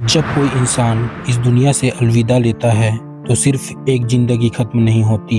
जब कोई इंसान इस दुनिया से अलविदा लेता है तो सिर्फ एक जिंदगी खत्म नहीं होती,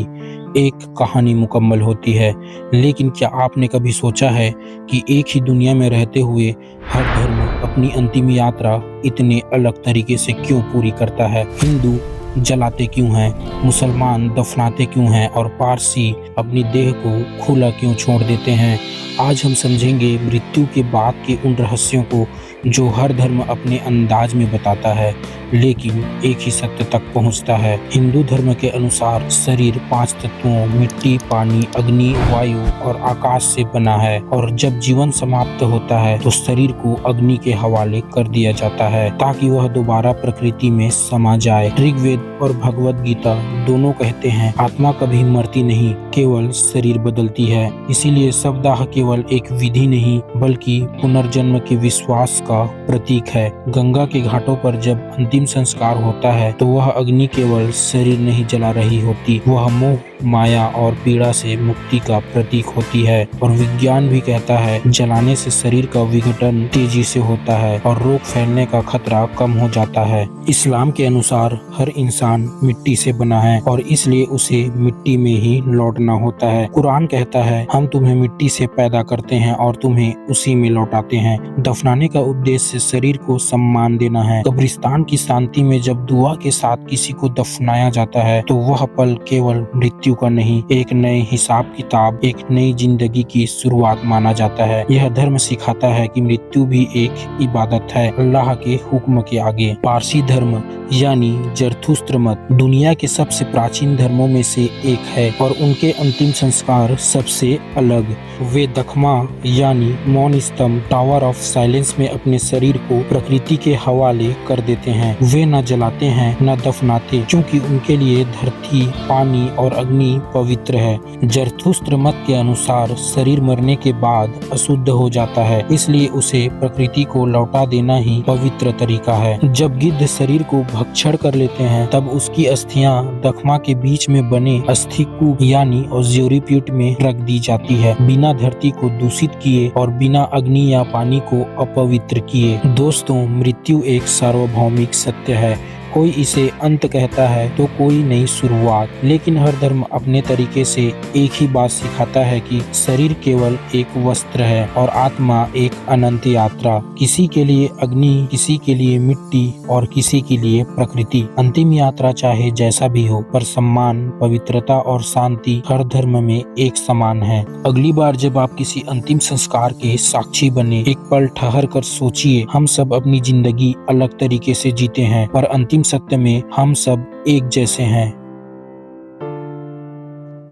एक कहानी मुकम्मल होती है। लेकिन क्या आपने कभी सोचा है कि एक ही दुनिया में रहते हुए हर धर्म अपनी अंतिम यात्रा इतने अलग तरीके से क्यों पूरी करता है? हिंदू जलाते क्यों हैं, मुसलमान दफनाते क्यों हैं और पारसी अपनी देह को खुला क्यों छोड़ देते हैं? आज हम समझेंगे मृत्यु के बाद के उन रहस्यों को जो हर धर्म अपने अंदाज में बताता है, लेकिन एक ही सत्य तक पहुंचता है। हिंदू धर्म के अनुसार शरीर 5 तत्वों मिट्टी, पानी, अग्नि, वायु और आकाश से बना है और जब जीवन समाप्त होता है तो शरीर को अग्नि के हवाले कर दिया जाता है ताकि वह दोबारा प्रकृति में समा जाए। ऋग्वेद और भगवद गीता दोनों कहते हैं आत्मा कभी मरती नहीं, केवल शरीर बदलती है। इसीलिए शवदाह केवल एक विधि नहीं बल्कि पुनर्जन्म के विश्वास का प्रतीक है। गंगा के घाटों पर जब अंतिम संस्कार होता है तो वह अग्नि केवल शरीर नहीं जला रही होती, वह मोह, माया और पीड़ा से मुक्ति का प्रतीक होती है। और विज्ञान भी कहता है जलाने से शरीर का विघटन तेजी से होता है और रोग फैलने का खतरा कम हो जाता है। इस्लाम के अनुसार हर इंसान मिट्टी से बना है और इसलिए उसे मिट्टी में ही लौटना होता है। कुरान कहता है हम तुम्हें मिट्टी से पैदा करते हैं और तुम्हें उसी में लौटाते हैं। दफनाने का उद्देश्य शरीर को सम्मान देना है। कब्रिस्तान की शांति में जब दुआ के साथ किसी को दफनाया जाता है तो वह पल केवल मृत्यु का नहीं, एक नए हिसाब किताब, एक नई जिंदगी की शुरुआत माना जाता है। यह धर्म सिखाता है कि मृत्यु भी एक इबादत है अल्लाह के हुक्म के आगे। पारसी धर्म यानी जरथुस्त्र मत दुनिया के सबसे प्राचीन धर्मों में से एक है और उनके अंतिम संस्कार सबसे अलग। वे दखमा यानी मौन स्तंभ, टावर ऑफ साइलेंस में अपने शरीर को प्रकृति के हवाले कर देते हैं। वे न जलाते हैं न दफनाते क्योंकि उनके लिए धरती, पानी और अग्नि पवित्र है। जरथुस्त्र मत के अनुसार शरीर मरने के बाद अशुद्ध हो जाता है, इसलिए उसे प्रकृति को लौटा देना ही पवित्र तरीका है। जब गिद्ध शरीर को भक्षण कर लेते हैं तब उसकी अस्थियां दखमा के बीच में बने अस्थि कूप यानी ऑज़्योरीप्यूट में रख दी जाती है, बिना धरती को दूषित किए और बिना अग्नि या पानी को अपवित्र किए। दोस्तों, मृत्यु एक सार्वभौमिक सत्य है। कोई इसे अंत कहता है तो कोई नई शुरुआत, लेकिन हर धर्म अपने तरीके से एक ही बात सिखाता है कि शरीर केवल एक वस्त्र है और आत्मा एक अनंत यात्रा। किसी के लिए अग्नि, किसी के लिए मिट्टी और किसी के लिए प्रकृति। अंतिम यात्रा चाहे जैसा भी हो, पर सम्मान, पवित्रता और शांति हर धर्म में एक समान है। अगली बार जब आप किसी अंतिम संस्कार के साक्षी बने, एक पल ठहर कर सोचिए, हम सब अपनी जिंदगी अलग तरीके से जीते हैं पर अंतिम सत्य में हम सब एक जैसे हैं।